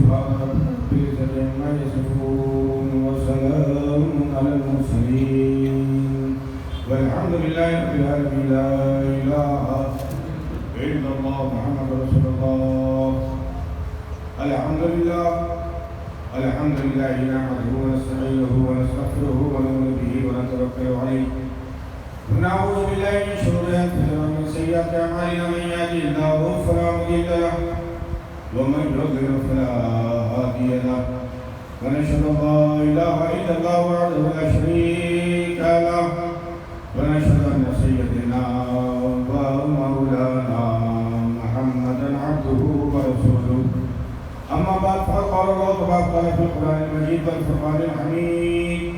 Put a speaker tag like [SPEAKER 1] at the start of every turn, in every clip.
[SPEAKER 1] سبحان ربك رب العزة عما يصفون وسلام على المرسلين والحمد لله رب العالمين لا إله إلا الله محمد رسول الله الحمد لله نحمده ونستعينه ونستغفره ونؤمن به ونتوكل عليه ونعوذ بالله من شرور أنفسنا ومن سيئات أعمالنا من يهده الله فلا مضل له ومن يضلل فلا هادي له ونشهد أن لا إله إلا الله وحده لا شريك له ونشهد أن سيدنا ومولانا محمدا عبده ورسوله أما بعد فقد قال الله تبارك في القرآن المجيد والفرقان الحميد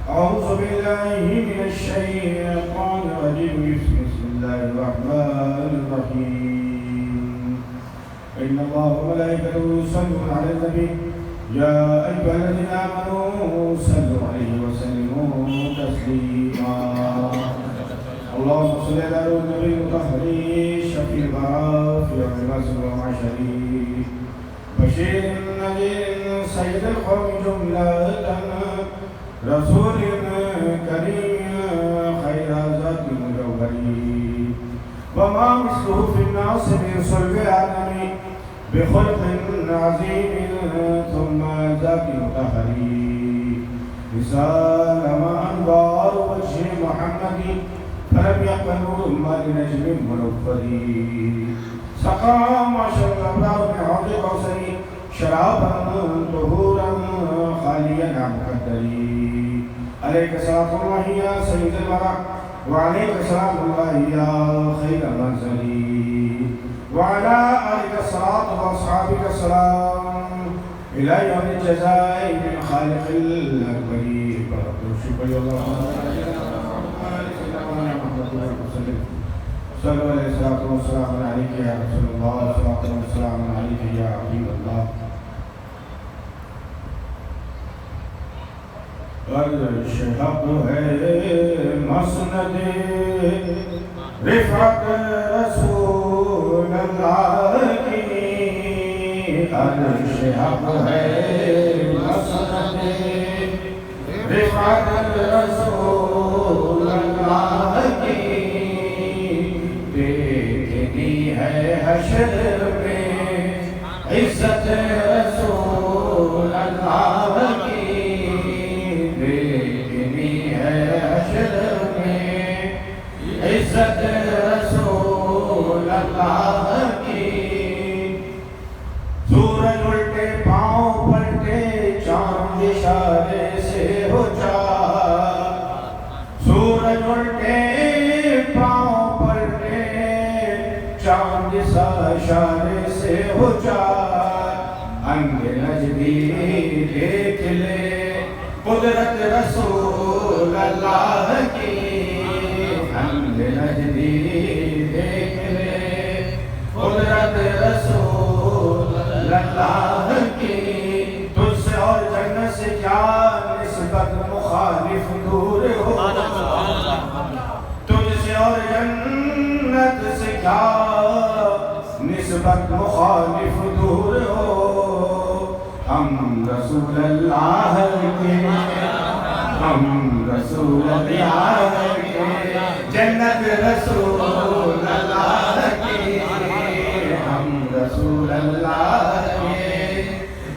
[SPEAKER 1] أعوذ بالله من الشيطان الرجيم بسم الله الرحمن الرحيم إن الله وملائكته يصلون على النبي يا أيها الذين آمنوا صلوا عليه وسلموا تسليما اللهم صل على النبي المطهر شفيع البراء في يوم العسر والمعشر بشير نذير سيد القوم جملة رسول كريم خير ذات مجوهري وما مثله في الناس من صلب العالمين بخلق عظيم ثم ذات مطهري رسالة ما أنوار وجه محمد فلم يقبل ما لنجم منفري سقى ما شاء الله من عرض قوسري شرابا طهورا خاليا عن مقدري عليك صلاة الله يا سيد الورى وعليك سلام الله يا خير منزلي وعلى آلك الصلاة وأصحابك السلام إلى يوم الجزاء من خالق الأكبر شكرا الله صلوا عليه الصلاة والسلام عليك يا رسول الله صلاة والسلام عليك يا حبيب الله عرش حق ہے مسند رفعت رسول اللہ کی عرش حق ہے مسند رفعت رسول اللہ کی دیکھنی ہے حشر میں عزت رسول اللہ کی عزت رسول اللہ کی سورج الٹے پاؤں پلٹے چاند اشارے سے ہو چار سورج الٹے پاؤں پلٹے چاند اشارے سے ہو چار انگ نجدی دیکھ لے قدرت رسول اللہ کی نجدی دیکھ لے قدرت رسول اللہ کی تجھ سے اور جنت سے کیا نسبت مخالف دور ہو تجھ سے اور جنت سے کیا نسبت مخالف دور ہو ہم رسول اللہ کے ہم رسول اللہ کے جنت رسول اللہ کی ہم رسول اللہ کے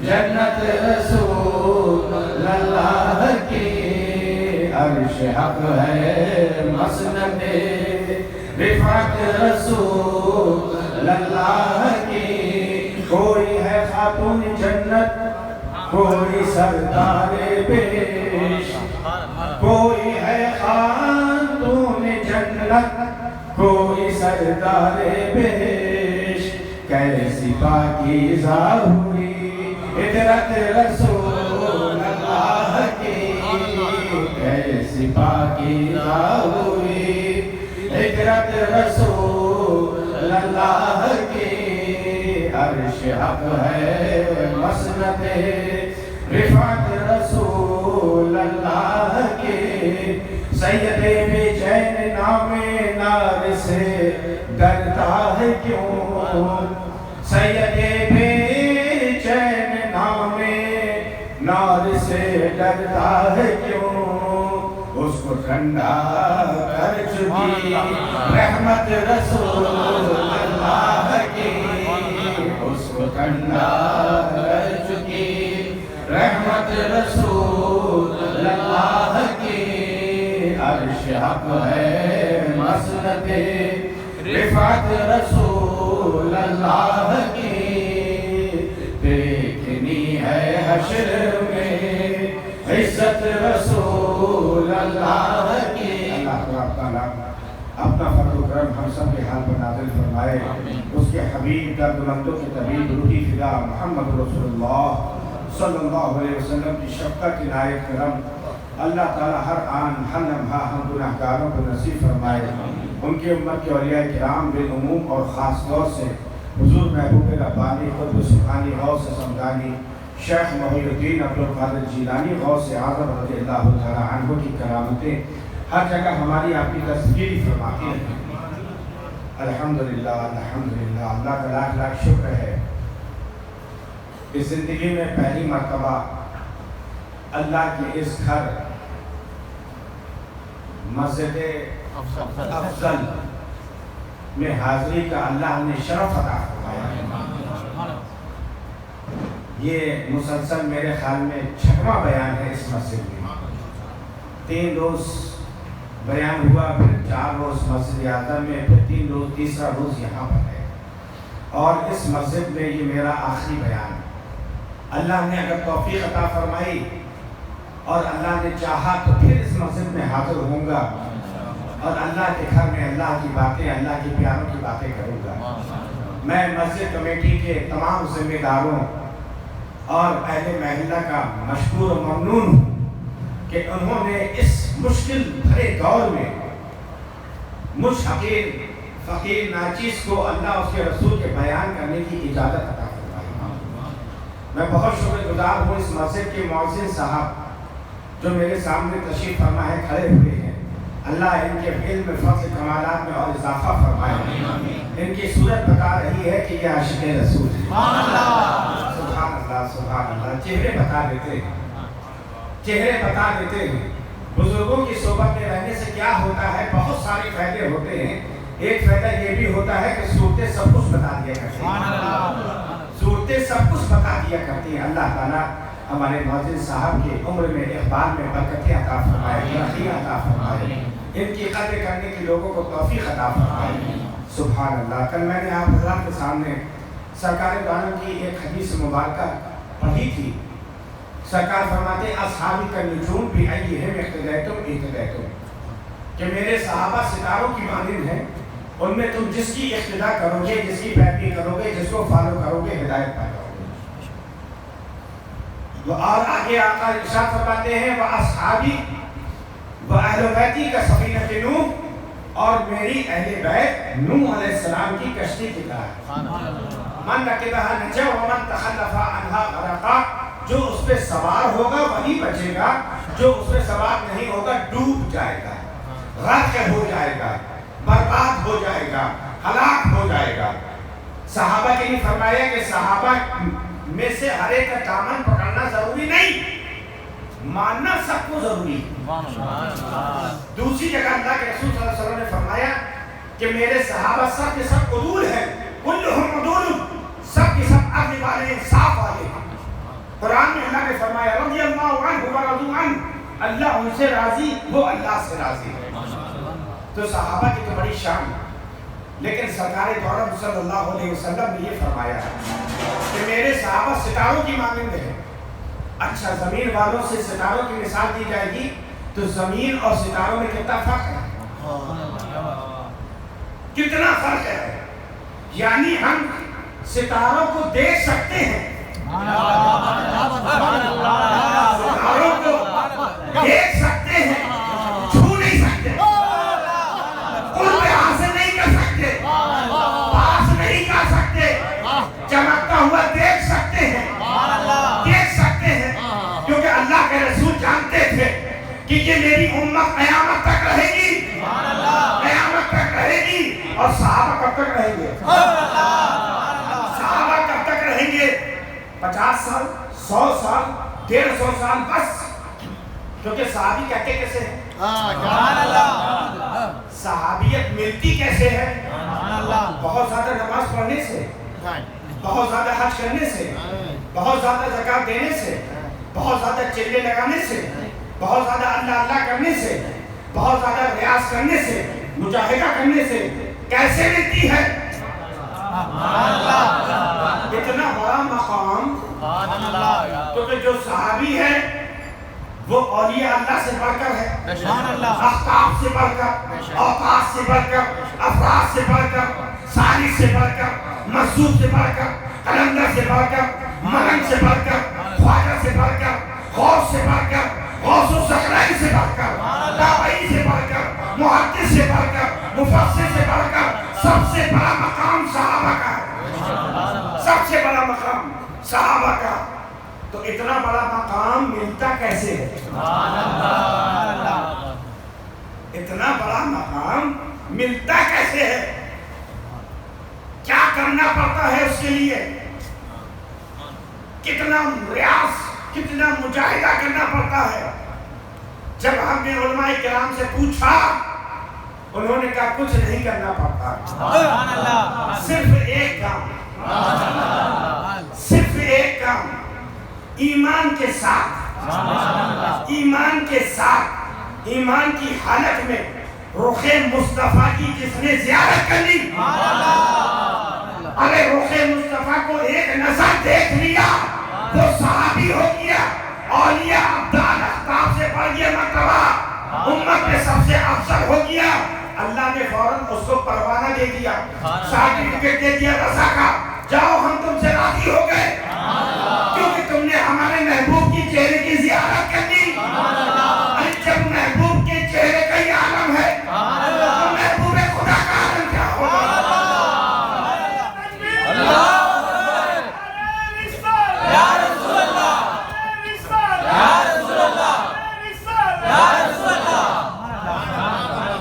[SPEAKER 1] جنت رسول اللہ کی عرش حق ہے مسند رفعت رسول اللہ کی کوئی ہے خاتون جنت کوئی سردار پیش کوئی ہے خاتون جنت کوئی سردار بہش کیسی پاکیزہ ہوئی عطرت رسول اللہ کی کیسی پاکیزہ ہوئی عطرت رسول اللہ کی عرش حق ہے مسند رفعت رسول اللہ کی سید بے چین نام نار سے ڈرتا ہے کیوں سید بے چین لگتا ہے کیوں اس کو ٹھنڈا کر چکی رحمت رسول اللہ کی، اس کو ٹھنڈا کر چکی رحمت رسول اللہ کی، عرش حق ہے مسند رفعت رسول اللہ کی، دیکھنی ہے حشر میں عزت رسول اللہ کی۔ اللہ تعالیٰ اپنا فضل و کرم ہم سب کے حال پر نازل فرمائے، اس کے حبیب درد مندوں کی طبیب روحی فدا محمد رسول اللہ صلی اللہ علیہ وسلم کی شفقت عنایت کرم اللہ تعالیٰ ہر آن ہر لمحہ ہم گناہگاروں کو نصیب فرمائے، ان کی امت کے اولیاء کرام بالعموم اور خاص طور سے حضور محبوب ربانی قطب سبحانی غوث سمدانی شیخ محی الدین عبدالقادر جیلانی غوث اعظم رضی اللہ تعالیٰ عنہ کی کرامتیں ہر جگہ ہماری آپ کی تذکیری فرماتی ہیں۔ الحمدللہ الحمدللہ، اللہ کا لاکھ لاکھ شکر ہے کہ زندگی میں پہلی مرتبہ اللہ کے اس گھر مسجد افضل میں حاضری کا اللہ نے شرف عطا فرمایا۔ یہ مسلسل میرے خیال میں 6واں بیان ہے اس مسجد میں، 3 روز بیان ہوا، پھر 4 روز مسجد اعظم میں، پھر 3 روز، تیسرا روز یہاں پر ہے، اور اس مسجد میں یہ میرا آخری بیان ہے۔ اللہ نے اگر توفیق عطا فرمائی اور اللہ نے چاہا تو پھر اس مسجد میں حاضر ہوں گا اور اللہ کے گھر میں اللہ کی باتیں، اللہ کے پیاروں کی باتیں کروں گا۔ میں مسجد کمیٹی کے تمام ذمہ داروں اور اہل محلہ کا مشکور و ممنون ہوں کہ انہوں نے اس مشکل بھرے دور میں مجھ حقیر فقیر ناچیز کو اللہ اس کے رسول کے بیان کرنے کی اجازت عطا فرمائی۔ میں بہت شکر گزار ہوں اس مسجد کے مؤذن صاحب جو میرے سامنے تشریف فرما ہے، کھڑے ہوئے ہیں، اللہ ان کے علم فضل کمالات میں اور اضافہ فرمائے۔ ان کی صورت بتا رہی ہے کہ یہ عاشق رسول ہے۔ سبحان اللہ سبحان اللہ، چہرے بتا دیتے ہیں، چہرے بتا دیتے ہیں۔ بزرگوں کی صحبت میں رہنے سے کیا ہوتا ہے، بہت سارے فائدے ہوتے ہیں۔ ایک فائدہ یہ بھی ہوتا ہے کہ صورتیں سب کچھ بتا دیا کرتی ہیں، صورتیں سب کچھ بتا دیا کرتی ہیں۔ اللہ تعالیٰ ہمارے مؤذن صاحب کی عمر میں اقبال میں برکتیں عطا فرمائے، ترقی عطا فرمائے، ان کی قدر کرنے کے لوگوں کو توفیق عطا فرمائے۔ سبحان اللہ۔ کل میں نے آپ حضرات کے سامنے سرکار دو عالم کی ایک حدیث مبارکہ پڑھی تھی۔ سرکار فرماتے اصحابی کا نجوم بھی ایہم اقتدیتم اقتدیتم، کہ میرے صحابہ ستاروں کی مانند ہیں، ان میں تم جس کی اقتدا کرو گے، جس کی پیروی کرو گے، جس کو فالو کرو گے، ہدایت پا جاؤ گے۔ اور آگے آقا ارشاد فرماتے ہیں وَأَصْحَابِي وَأَهْلُ بَيْتِي كَسَفِينَةِ نوح، اور میری اہل بیت نوح علیہ السلام کی کشتی کی طرح، من رکبها نجا ومن تخلف عنها غرقا، جو اس پہ سوار ہوگا وہی بچے گا، جو اس پہ سوار نہیں ہوگا ڈوب جائے گا، غرق ہو جائے گا، برباد ہو جائے گا، ہلاک ہو جائے گا۔ صحابہ کے لیے فرمایا کہ صحابہ میں سے ہر ایک کا دامن پکڑنا ضروری نہیں، ماننا سب کو ضروری ہے۔ دوسری جگہ اللہ کے رسول صلی اللہ علیہ وسلم نے فرمایا کہ میرے صحابہ سب کے سب عدول ہیں، کلہم عدول، سب کے سب عدل والے، انصاف والے ہیں۔ قرآن میں اللہ نے فرمایا رضی اللہ عنہ ورضوا عنہ، اللہ ان سے راضی، وہ اللہ سے راضی ہے۔ تو صحابہ کی تو بڑی شان، لیکن سرکار دو عالم صلی اللہ علیہ وسلم نے یہ فرمایا کہ میرے صحابہ ستاروں کی مانند ہیں۔ اچھا، زمین والوں سے ستاروں کی مثال دی جائے گی تو زمین اور ستاروں میں کتنا فرق ہے، کتنا فرق ہے۔ یعنی ہم ستاروں کو دیکھ سکتے ہیں، ستاروں کو دیکھ سکتے ہیں، چھو نہیں سکتے، ان پہ حاصل نہیں کر سکتے، پاس نہیں کر سکتے، چمکتا ہوا دیکھ سکتے ہیں، کیونکہ اللہ کے رسول جانتے تھے کہ یہ میری امت قیامت تک رہے گی، قیامت تک رہے گی۔ اور صحابہ کب تک رہیں گے؟ صحابہ کب تک رہیں گے؟ 50 سال، 100 سال، 150 سال، بس کیونکہ صحابی کہتے کیسے ہیں؟
[SPEAKER 2] سبحان اللہ.
[SPEAKER 1] صحابیت ملتی کیسے ہے؟
[SPEAKER 2] سبحان اللہ.
[SPEAKER 1] بہت زیادہ نماز پڑھنے سے، بہت زیادہ حج کرنے سے، بہت زیادہ زکات دینے سے، بہت زیادہ چلے لگانے سے، بہت زیادہ اللہ اللہ کرنے سے، بہت زیادہ ریاض کرنے سے، مجاہدہ کرنے سے کیسے ملتی ہے؟ اتنا بڑا مقام. کیونکہ جو صحابی ہے وہ اولیاء اللہ سے بڑھ کر ہے، احقاف سے بڑھ کر، اوقات سے بڑھ کر، افراد سے بڑھ کر، صالح سے بڑھ کر، مسعود سے بڑھ کر، قلندر سے بڑھ کر، مرن سے بڑھ کر، خواجہ سے بڑھ کر، غوث سے بڑھ کر، غوث الثقلین سے بڑھ کر، تابعی سے بڑھ کر، محدث سے بڑھ کر، مفسر سے بڑھ کر سب سے بڑا مقام صحابہ کا ہے. سب سے بڑا مقام صحابہ کا. تو اتنا بڑا مقام ملتا کیسے ہے؟ اتنا بڑا مقام ملتا کیسے ہے؟ کیا کرنا پڑتا ہے اس کے لیے؟ کتنا ریاض، کتنا مجاہدہ کرنا پڑتا ہے؟ جب ہم نے علماء کرام سے پوچھا، انہوں نے کہا کچھ نہیں کرنا پڑتا، صرف ایک کام، صرف ایک کام، ایمان کے ساتھ، ایمان کے ساتھ، ایمان کی حالت میں رخ مصطفیٰ کی جس نے زیارت کر لی، ارے رخ مصطفیٰ کو ایک نظر دیکھ لیا وہ صحابی ہو گیا، اولیاء ابدال احقاف سے بڑھ گیا مرتبہ، امت میں سب سے افضل ہو گیا. اللہ نے فوراً اس کو پروانہ دے دیا، سرٹیفکیٹ دے دیا رضا کا، جاؤ ہم تم سے راضی ہو گئے کیونکہ تم نے ہمارے محبوب کی چہرے کی زیارت کر لی. ارے جب محبوب کے چہرے کا یہ عالم ہے تو محبوب خدا کا عالم کیا ہوگا؟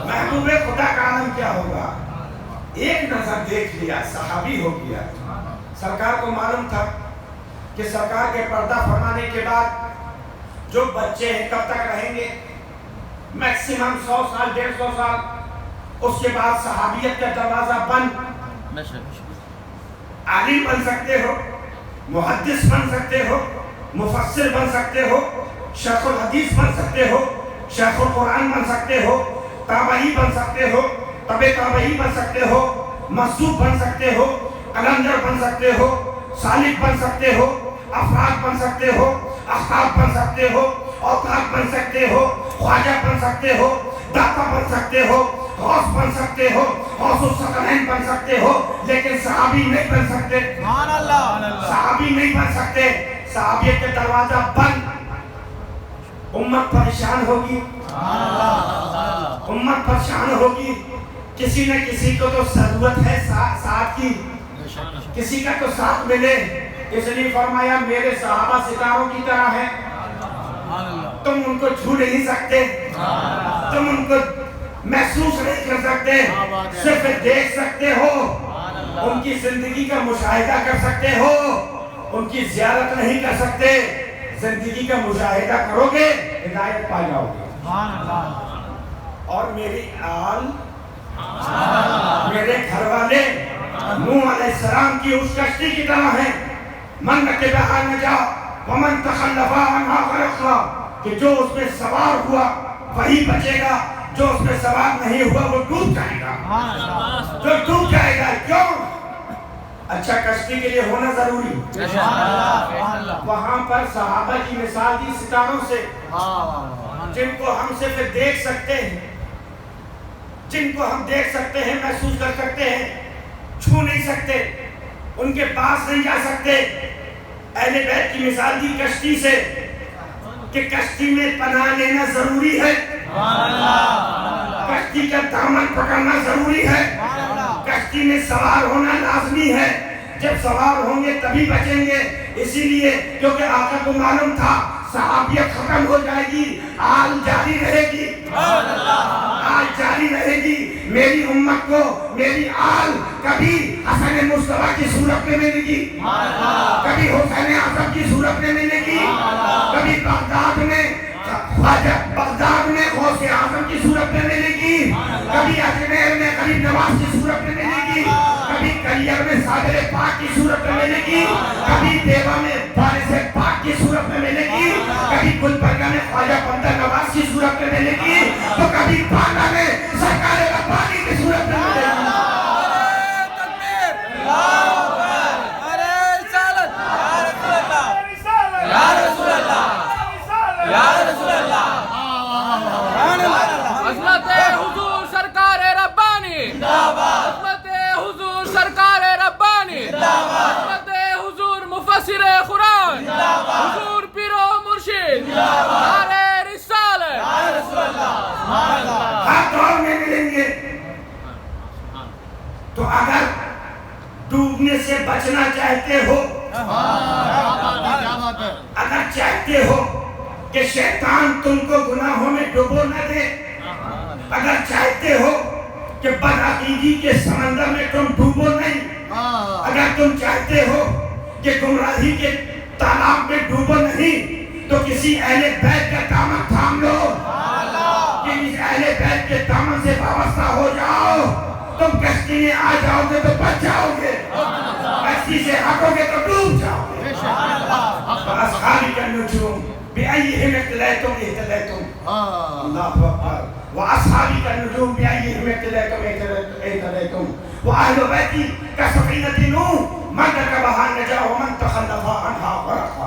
[SPEAKER 1] محبوب خدا کا عالم کیا ہوگا؟ ایک نظر دیکھ لیا، صحابی ہو گیا. سرکار کو معلوم تھا کہ سرکار کے پردہ فرمانے کے بعد جو بچے ہیں کب تک رہیں گے؟ میکسیمم 100 سال، 150 سال. اس کے بعد صحابیت کا دروازہ بند. عالم بن سکتے ہو، محدث بن سکتے ہو، مفسر بن سکتے ہو، شیخ الحدیث بن سکتے ہو، شیخ القرآن بن سکتے ہو، تابعی بن سکتے ہو، تبع تابعی بن سکتے ہو، مسعود بن سکتے ہو، قلندر بن سکتے ہو، صالح بن سکتے ہو، افراد بن سکتے ہو، احقاف بن سکتے ہو، اوقات بن سکتے ہو، خواجہ بن سکتے ہو، داتا بن سکتے ہو، غوث بن سکتے ہو، غوث الثقلین بن سکتے ہو، لیکن صحابی نہیں بن سکتے. صحابی نہیں بن سکتے. صحابیت کے دروازہ بند. امت پریشان ہوگی، امت پریشان ہوگی. کسی نہ کسی کو تو ضرورت ہے ساتھ کی، کسی کا تو ساتھ ملے. اس لیے فرمایا میرے صحابہ ستاروں کی طرح ہیں، تم ان کو چھو نہیں سکتے، تم ان کو محسوس نہیں کر سکتے، صرف دیکھ سکتے ہو، ان کی زندگی کا مشاہدہ کر سکتے ہو، ان کی زیارت نہیں کر سکتے. زندگی کا مشاہدہ کرو گے ہدایت پا جاؤ گے. اور میری آل، میرے گھر والے نوح علیہ السلام کی اس کشتی کی طرح ہیں. من رکبہا نجا ومن تخلف عنہا غرقا، کہ جو اس میں سوار ہوا وہی بچے گا، جو اس میں سوار نہیں ہوا وہ ڈوب جائے گا. جو ڈوب جائے گا. کیوں؟ اچھا کشتی کے لیے ہونا ضروری. وہاں پر صحابہ کی مثال دی ستاروں سے، جن کو ہم صرف دیکھ سکتے ہیں، جن کو ہم دیکھ سکتے ہیں، محسوس کر سکتے ہیں، چھو نہیں سکتے، ان کے پاس نہیں جا سکتے. اہل بیت کی مثال دی کشتی سے کہ کشتی میں پناہ لینا ضروری ہے، کشتی کا دامن پکڑنا ضروری ہے، کشتی میں سوار ہونا لازمی ہے. جب سوار ہوں گے تبھی بچیں گے. اسی لیے کیونکہ آقا کو معلوم تھا صحابیت ختم ہو جائے گی، آل جاری رہے گی، آل جاری رہے گی. میری امت کو میری آل کبھی حسن مصطفیٰ کی صورت میں ملے گی، کبھی حسین اعظم کی صورت میں ملے گی، کبھی بغداد میں بغداد میں غوث اعظم کی صورت میں ملے گی، کبھی اجمیر میں غریب نواز کی صورت میں ملے گی، کبھی کلیئر میں صادر پاک کی صورت میں ملے گی، کبھی دیوا میں وارث پاک کی صورت میں ملے گی، کبھی گلبرگہ میں خواجہ بندر نواز کی صورت میں ملے گی، تو کبھی باندہ میں سرکار ربانی کی صورت میں ملے گی۔
[SPEAKER 3] عظمت حضور سرکار ربانی عظمت حضور سرکار ربانی عظمت حضور مفسر قرآن حضور پیر و مرشد نعرہ رسالت۔
[SPEAKER 1] ہر دور میں ملیں گے۔ تو اگر ڈوبنے سے بچنا چاہتے ہو، اگر چاہتے ہو کہ شیطان تم کو گناہوں میں ڈبو نہ دے، اگر چاہتے ہو کہ بدعقیدی کے سمندر میں تم ڈوبو نہیں، اگر تم چاہتے ہو کہ گمراہی کے تالاب میں ڈوبو نہیں، تو کسی اہل بیت کا دامن تھام لو، کہ اس اہل بیت کے دامن سے وابستہ ہو جاؤ، تم کشتی میں آ جاؤ گے تو بچ جاؤ گے، کشتی سے ہٹو گے تو ڈوب جاؤ گے۔ وَأَصْحَابِكَ النُّجُومُ بِأَيِّهِمْ اقْتَدَيْتُمْ اهْتَدَيْتُمْ اللہ اکبر۔ وَأَصْحَابِكَ النُّجُومُ بِأَيِّهِمْ اقْتَدَيْتُمْ اهْتَدَيْتُمْ وَأَهْلُ بَيْتِي كَسَفِينَةِ نُوحٍ مَنْ رَكَبَهَا نَجَا وَمَنْ تَخَلَّفَ عَنْهَا غَرَقَ۔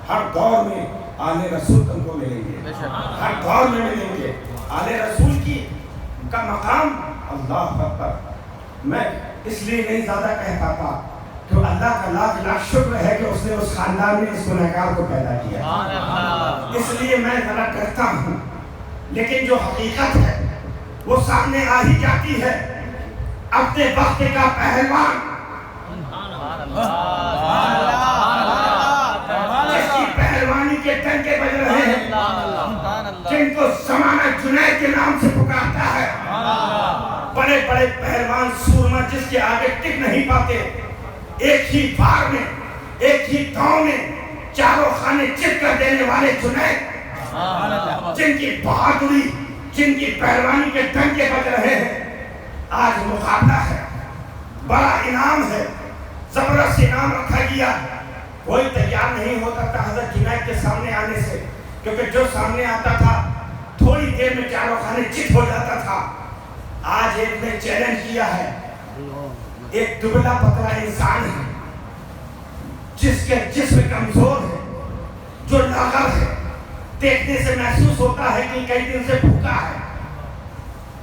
[SPEAKER 1] ہر دور میں آل رسول تم کو ملیں گے، ہر دور میں ملیں گے۔ آل رسول کا مقام اللہ اکبر۔ میں اس لیے نہیں زیادہ کہہ پاتا کہ اللہ کا لاکھ لاکھ شکر ہے کہ اس نے اس خاندان میں اس گنہگار کو پیدا کیا، اس لیے میں ذرا کرتا ہوں، لیکن جو حقیقت ہے وہ سامنے آ ہی جاتی ہے۔ اپنے وقت کا پہلوان، جس کی پہلوانی کے ڈنکے بج رہے ہیں، جن کو زمانہ جنید کے نام سے پکارتا ہے، بڑے بڑے پہلوان سورما جس کے آگے ٹک نہیں پاتے، ایک ہی بار میں ایک ہی گاؤں میں چاروں خانے چت کر دینے والے جنید، جن کی بہادری، جن کی پہلوانی کے ڈنکے بج رہے ہیں، آج مقابلہ ہے، بڑا انعام ہے، زبردست انعام رکھا گیا۔ کوئی تیار نہیں ہوتا تھا حضرت جنید کے سامنے آنے سے، کیونکہ جو سامنے آتا تھا تھوڑی دیر میں چاروں خانے چت ہو جاتا تھا۔ آج ایک نے چیلنج کیا ہے، ایک دبلا پتلا انسان ہے جس کے جسم کمزور ہے، جو لاغر ہے، دیکھنے سے محسوس ہوتا ہے کہ کئی دن سے بھوکا ہے،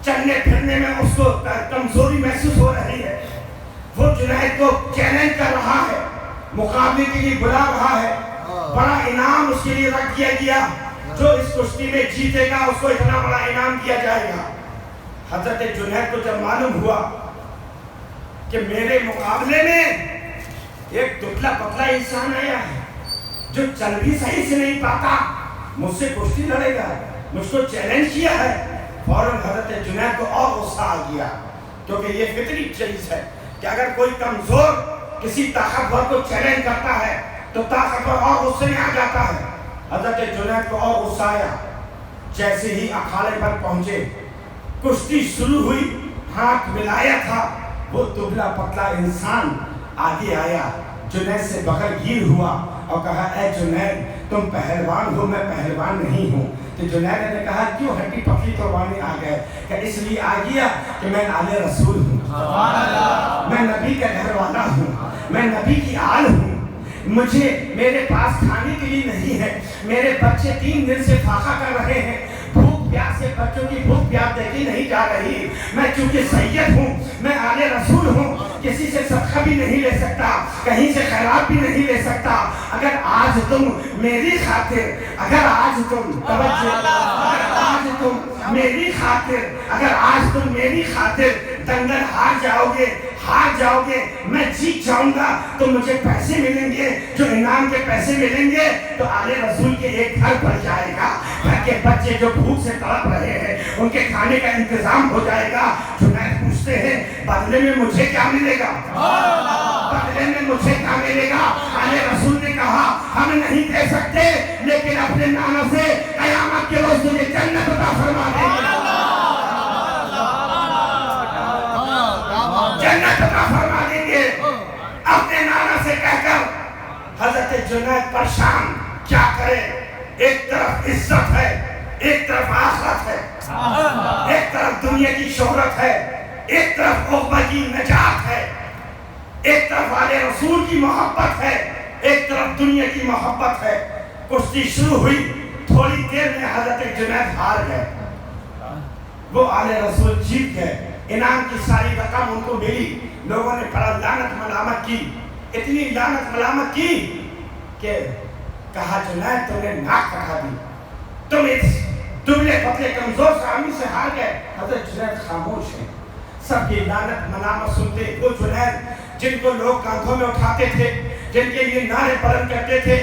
[SPEAKER 1] چلنے پھرنے میں اس کو کمزوری محسوس ہو رہی ہے۔ وہ جنید کو چیلنج کر رہا ہے، مقابلے کے لیے بلا رہا ہے، بڑا انعام اس کے لیے رکھ دیا گیا، جو اس کشتی میں جیتے گا اس کو اتنا بڑا انعام دیا جائے گا۔ حضرت جنید کو جب معلوم ہوا کہ میرے مقابلے میں ایک دبلا پتلا انسان آیا ہے جو چل بھی صحیح سے نہیں پاتا، مجھ سے کشتی لڑے گا، مجھ کو چیلنج کیا ہے، فوراً حضرت جنید کو اور غصہ آ گیا، کیونکہ یہ فطری چیز ہے کہ اگر کوئی کمزور کسی طاقتور کو چیلنج کرتا ہے تو طاقتور اور غصے میں آ جاتا ہے۔ حضرت جنید کو اور غصہ آیا، جیسے ہی اکھاڑے پر پہنچے، کشتی شروع ہوئی، ہاتھ ملایا تھا، وہ دبلا پتلا انسان آگے آیا، جنید سے بغل گیر ہوا اور کہا اے جنید تم پہلوان ہو، میں پہلوان نہیں ہوں۔ تو جنید نے کہا کیوں ہڈی پتلی قربانی آ گئے؟ کہ اس لیے آ گیا کہ میں آل رسول ہوں، میں نبی کا گھر والا ہوں، میں نبی کی آل ہوں، مجھے میرے پاس کھانے کے لیے نہیں ہے، میرے بچے 3 دن سے فاقہ کر رہے ہیں، بھوک پیاس سے بچوں کی بھوک پیاس دیکھی نہیں جا رہی، میں چونکہ سید ہوں، میں آل رسول ہوں، کسی سے صدقہ بھی نہیں لے سکتا، کہیں سے خیرات بھی نہیں لے سکتا۔ اگر آج تم میری خاطر، اگر آج تم میری خاطر دنگل ہار جاؤ گے، میں جیت جاؤں گا تو مجھے پیسے ملیں گے، جو انعام کے پیسے ملیں گے تو آل رسول کے ایک گھر پر جائے گا، گھر کے بچے جو بھوک سے تڑپ رہے ہیں ان کے کھانے کا انتظام ہو جائے گا۔ جنید پوچھتے ہیں بدلے میں مجھے کیا ملے گا؟ بدلے میں مجھے کیا ملے گا؟ آلے رسول نے کہا ہم نہیں دے سکتے لیکن اپنے نانا سے قیامت کے روز تجھے جنت عطا فرما دیں گے، جنت عطا فرما دیں گے۔ اپنے نانا سے کہہ کر حضرت جنید پریشان کیا کرے؟ ایک طرف عزت ہے، ایک طرف آخرت ہے، ایک طرف دنیا کی شہرت ہے، ایک طرف عقبہ کی نجات ہے، ایک طرف آلے رسول کی محبت ہے، ایک طرف دنیا کی محبت ہے۔ کشتی شروع ہوئی، تھوڑی دیر میں حضرت جنید ہار گئے، وہ آلے رسول جیت گئے، انعام کی ساری رقم ان کو ملی۔ لوگوں نے بڑا لعنت ملامت کی، اتنی لعنت ملامت کی کہ کہا جنید تم نے ناک کٹا دی، تم اس دبلے پتلے کمزور آدمی سے ہار گئے۔ حضرت جنید خاموش ہیں، سب کی لعنت ملامت سنتے۔ وہ جنید جن کو لوگ کاندھوں میں اٹھاتے تھے، جن کے لیے نعرے بلند کرتے تھے،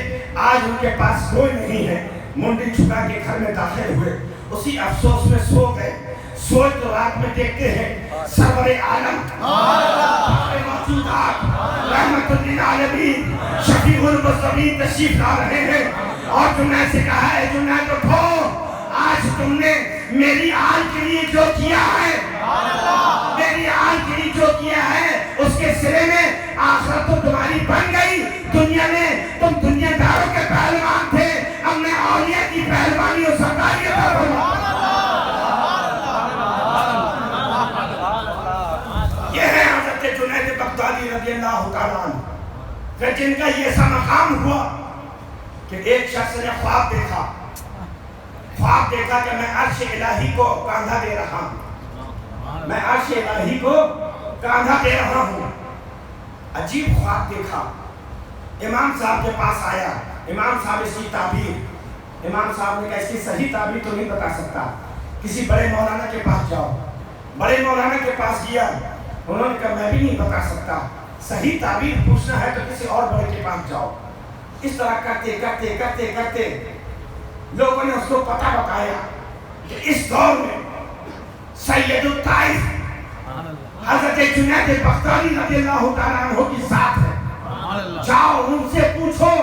[SPEAKER 1] آج ان کے پاس کوئی نہیں ہے۔ منڈی چھپا کے گھر میں داخل ہوئے، اسی افسوس میں سو گئے۔ سوچ تو رات میں دیکھتے ہیں سرور عالم موجودات رحمت للعالمین شفیع المذنبین تشریف لا رہے ہیں، اور جنید سے کہا ہے جنید اٹھو، آج تم نے میری آل کے لیے جو کیا ہے، میری آل کے لیے جو کیا ہے اس کے سرے میں آخرت تو تمہاری بن گئی۔ دنیا میں تم دنیا داروں کے پہلوان تھے، ہم نے اولیاء کی پہلوانی اور سرداری عطا فرما۔ یہ ہے حضرت جنید بغدادی رضی اللہ تعالیٰ عنہ، کہ جن کا یہ ایسا مقام ہوا کہ ایک شخص نے خواب دیکھا کہ میں عرش الہی کو کاندھا دے رہا ہوں، میں عرش الہی کو کاندھا دے رہا ہوں۔ عجیب خواب دیکھا، امام صاحب کے پاس آیا، امام صاحب اس کی تعبیر، امام صاحب نے کہا اس کی صحیح تعبیر تو نہیں بتا سکتا، کسی بڑے مولانا کے پاس جاؤ۔ بڑے مولانا کے پاس گیا، انہوں نے کہا میں بھی نہیں بتا سکتا، صحیح تعبیر پوچھنا ہے تو کسی اور بڑے کے پاس جاؤ۔ اس طرح کرتے کرتے کرتے کرتے لوگوں نے اس کو پتہ بتایا کہ اس دور میں سید الطائف حضرت جنید بغدادی رضی اللہ تعالیٰ عنہ کی ذات ہے، جاؤ ان سے پوچھو،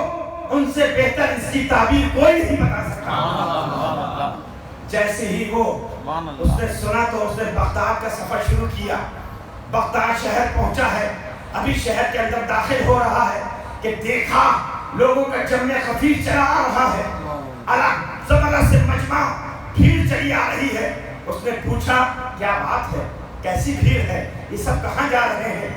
[SPEAKER 1] ان سے بہتر اس کی تعبیر کوئی نہیں بتا سکتا۔ جیسے ہی وہ اس نے سنا تو اس نے بغداد کا سفر شروع کیا۔ بغداد شہر پہنچا ہے، ابھی شہر کے اندر داخل ہو رہا ہے کہ دیکھا لوگوں کا جمع خفیف چلا آ رہا ہے، الگ زبردست سے مجمع بھیڑ چلی آ رہی ہے۔ اس نے پوچھا کیا بات ہے، کیسی بھیڑ ہے، یہ سب کہاں جا رہے ہیں؟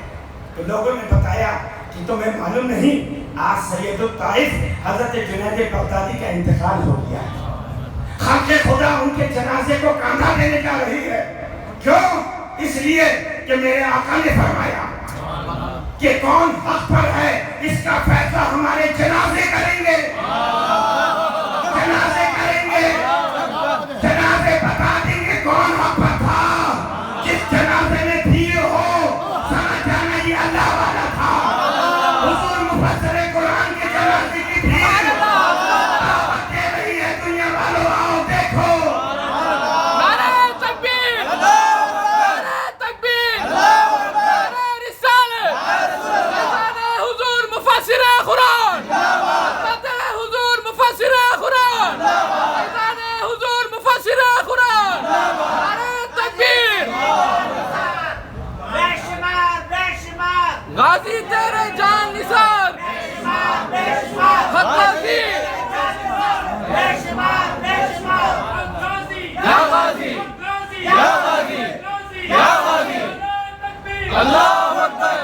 [SPEAKER 1] تو لوگوں نے بتایا کہ تمہیں معلوم نہیں آج سید الطائف حضرت جنید بغدادی کا انتقال ہو گیا ہے، خلق خدا ان کے جنازے کو کاندھا دینے جا رہی ہے۔ کیوں؟ اس لیے کہ میرے آقا نے فرمایا کہ کون حق پر ہے اس کا فیصلہ ہمارے جنازے کریں گے، جنازے کریں گے، جنازے بتا دیں گے کون حق پر تھا۔ جس جنازے میں بھیڑ ہو سمجھ جانا یہ اللہ والا تھا۔ حضور مفسر قرآن کے جنازے کی بھیڑ دعوت دے رہی ہے، دنیا والوں آؤ دیکھو۔
[SPEAKER 3] نعرہ تکبیر، نعرہ تکبیر، نعرہ رسالت، اذان حضور مفسر قرآن، خدمت حضور مفسر قرآن، اذان حضور مفسر قرآن، نعرہ تکبیر۔ غازی تیرے جان نثار، خطاطی، یا غازی، یا غازی، یا غازی، اللہ اکبر،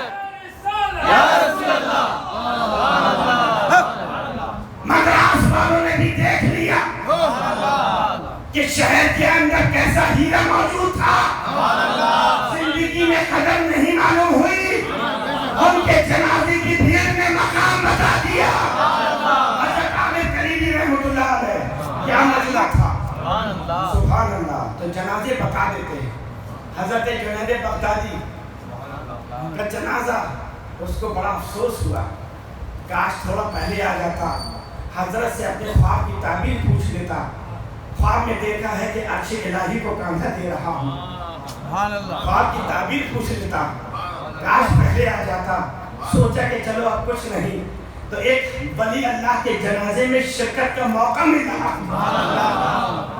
[SPEAKER 3] یا رسول اللہ۔
[SPEAKER 1] مدراس والوں نے بھی دیکھ لیا کہ شہر کے اندر کیسا ہیرا موجود تھا، زندگی میں قدر نہیں معلوم ہوئی، ان کے جنازے کی بھیڑ نے مقام بتا دیا۔ حضرت عامر کریمی رحمۃ اللہ علیہ کیا مسئلہ تھا، سبحان اللہ، تو جنازے بتا دیتے ہیں۔ حضرت جنید بغدادی کا جنازہ، اس کو بڑا افسوس ہوا، کاش تھوڑا پہلے آ جاتا، حضرت سے اپنے خواب کی تعبیر پوچھ لیتا۔ خواب میں دیکھا ہے کہ عرش الہی کو کاندھا دے رہا ہوں،
[SPEAKER 2] سبحان اللہ
[SPEAKER 4] خواب کی تعبیر پوچھ لیتا، کاش پہلے آ جاتا، سوچا کہ چلو اب کچھ نہیں، تو ایک ولی اللہ کے جنازے میں شرکت کا موقع ملا،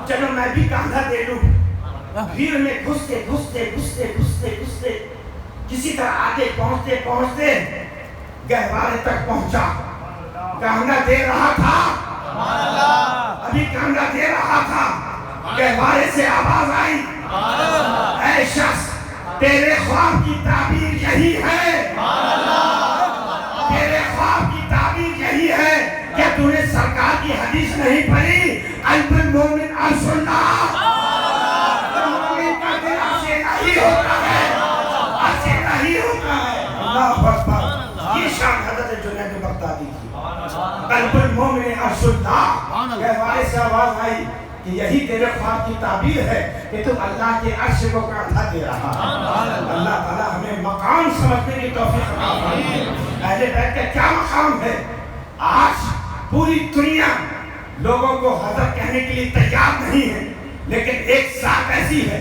[SPEAKER 4] چلو میں بھی کاندھا دے لوں۔ بھیڑ میں گھستے گھستے گھستے گھستے گھستے کسی طرح آگے پہنچتے پہنچتے گہوارے تک پہنچا، کاندھا دے رہا تھا، ابھی کاندھا دے رہا تھا، گہوارے سے آواز آئی، اے شخص تیرے خواب کی تعبیر یہی ہے، تیرے خواب کی تعبیر یہی ہے کہ تو نے سرکار کی حدیث نہیں پڑھی، قلب المومن عرش اللہ، مومن کا دل عرش الہی ہوتا ہے، عرش الہی ہوتا ہے۔ اللہ اکبر، یہ شان حضرت جنید بغدادی کی، قلب المومن عرش اللہ، گہوارے سے آواز آئی کہ یہی تیرے خواب کی تعبیر ہے کہ تم اللہ کے عرش کو کاندھا دے رہا ہے۔ اللہ تعالیٰ ہمیں مقام سمجھنے کی توفیق عطا فرمائے۔ اہل بیت کا کیا مقام ہے؟ آج پوری دنیا لوگوں کو حضرت کہنے کے لیے تیار نہیں ہے، لیکن ایک ذات ایسی ہے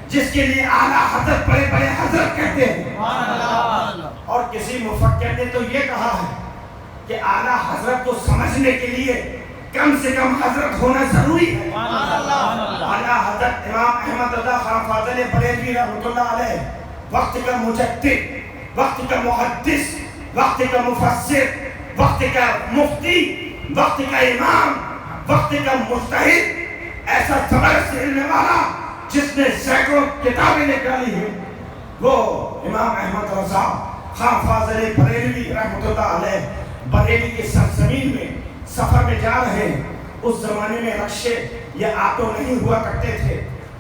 [SPEAKER 4] جس کے لیے اعلیٰ حضرت بڑے بڑے حضرت کہتے ہیں۔ اور کسی مفکر نے تو یہ کہا ہے کہ اعلیٰ حضرت کو سمجھنے کے لیے کم سے کم حضرت ہونا ضروری ہے۔ اعلیٰ حضرت امام احمد رضا خان فاضل بریلوی رحمۃ اللہ علیہ وقت کا مجدد، وقت کا محدث، وقت کا مفسر، وقت کا مفتی، وقت کا امام، وقت کا مجتہد، ایسا زبردست علم والا جس نے سینکڑوں کتابیں نکالی ہیں، وہ امام احمد رضا خان فاضل بریلوی رحمۃ اللہ علیہ بریلی کے سرزمین میں سفر میں جا رہے ہیں۔ اس زمانے میں رکشے یا آٹو نہیں ہوا کرتے تھے،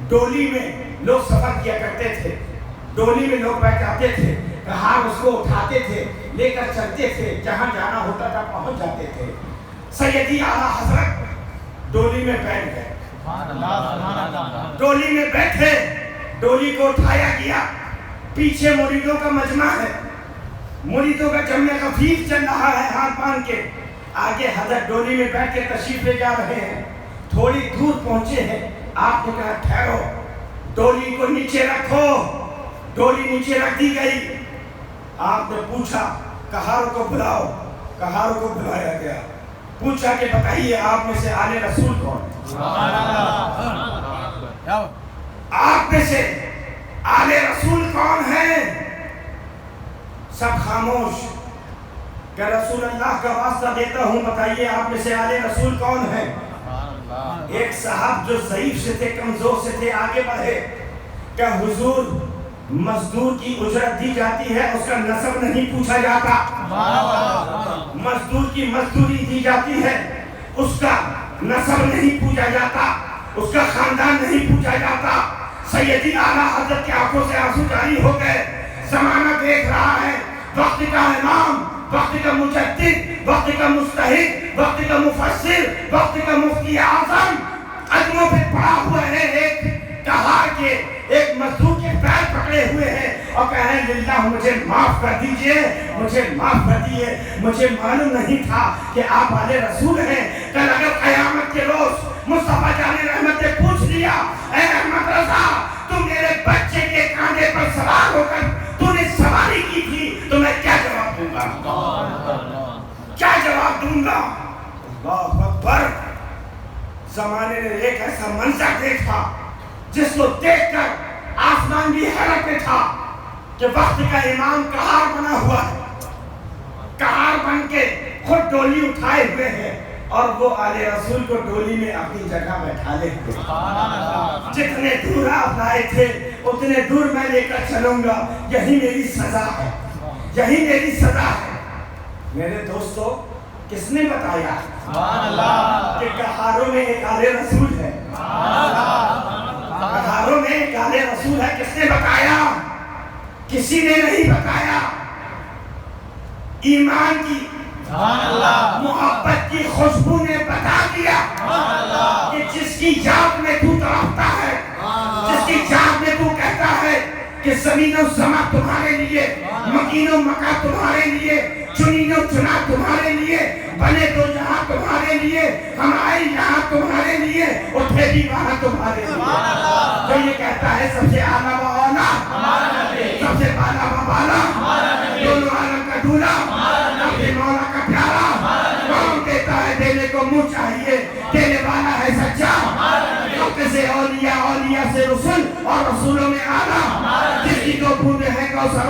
[SPEAKER 4] ڈولی میں لوگ سفر کیا کرتے تھے، ڈولی میں لوگ بیٹھ جاتے تھے، کہاں اس کو اٹھاتے تھے، لے کر چلتے تھے، جہاں جانا ہوتا تھا پہنچ جاتے تھے۔ سیدی اعلیٰ حضرت ڈولی میں بیٹھ گئے، ڈولی میں بیٹھے، ڈولی کو اٹھایا گیا، پیچھے مریدوں کا مجمع ہے، مریدوں کا جمع خفیف چل رہا ہے ہاتھ باندھ کے، آگے حضرت ڈولی میں بیٹھ کے تشریف لے جا رہے ہیں، تھوڑی دور پہنچے ہیں، آپ نے کہا ٹھہرو، ڈولی کو نیچے رکھو، ڈولی نیچے رکھ دی گئی۔ آپ نے پوچھا کہاروں کو بلاؤ، کہاروں کو بلایا گیا، پوچھا کہ بتائیے آپ میں سے آل رسول کون ہے؟ آپ میں سے آل رسول کون ہے؟ سب خاموش، کہ رسول اللہ کا واسطہ دیتا ہوں بتائیے آپ میں سے آل رسول کون ہے؟ ایک صاحب جو ضعیف سے تھے، کمزور سے تھے، آگے بڑھے کہ حضور مزدور کی اجرت دی جاتی ہے، اس کا نسب نہیں پوچھا جاتا، مزدور کی مزدوری دی جاتی ہے، اس کا نسب نہیں پوچھا جاتا، اس کا خاندان نہیں پوچھا جاتا۔ سیدی اعلیٰ حضرت کی آنکھوں سے آنسو جاری ہو گئے، زمانہ دیکھ رہا ہے، وقت کا امام، وقت کا مجدد، وقت کا مجتہد، وقت کا مفسر، وقت کا مفتی اعظم قدموں پہ پڑا ہوا ہے، ایک کہار کے، ایک مزدور کے پیر پکڑے ہوئے ہیں اور کہہ رہے ہیں للہ مجھے معاف کر دیجئے، مجھے معاف کر دیئے، مجھے معلوم نہیں تھا کہ آپ آل رسول ہیں۔ کل اگر قیامت کے روز مصطفیٰ جان رحمت نے پوچھ لیا اے احمد رضا تم میرے بچے کے کاندھے پر سوار ہو کر تو نے سواری کی تھی تو میں کیا جواب دوں گا؟ کیا جواب دوں گا؟ اللہ اکبر۔ زمانے نے ایک ایسا منظر دیکھا جس کو دیکھ کر آسمان بھی حیرت میں تھا کہ وقت کا امام کہار بنا ہوا ہے، کہار بن کے خود ڈولی اٹھائے ہوئے ہیں اور وہ آل رسول کو ڈولی میں اپنی جگہ بیٹھا لے ہوئے، جتنے دور آپ لائے تھے اتنے دور میں لے کر چلوں گا، یہی میری سزا ہے، یہی میری سزا ہے۔ میرے دوستو کس نے بتایا کہ کہاروں میں ایک آل رسول ہے؟ کہاروں میں ایک آل رسول ہے، کس نے بتایا؟ کسی نے نہیں بتایا۔ ایمان کی محبت کی خوشبو نے بتا دیا کہ جس کی یاد میں تو تڑپتا ہے، جس کی یاد میں تو کہتا ہے کہ زمین و سما تمہارے لیے، مکین و مکہ تمہارے لیے، چنین و چنا تمہارے لیے، بنے تو جہاں تمہارے لیے، ہم آئے یہاں تمہارے لیے، اٹھے بھی وہاں تمہارے لیے۔ جو یہ کہتا ہے سب سے اعلیٰ و اولیٰ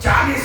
[SPEAKER 4] 40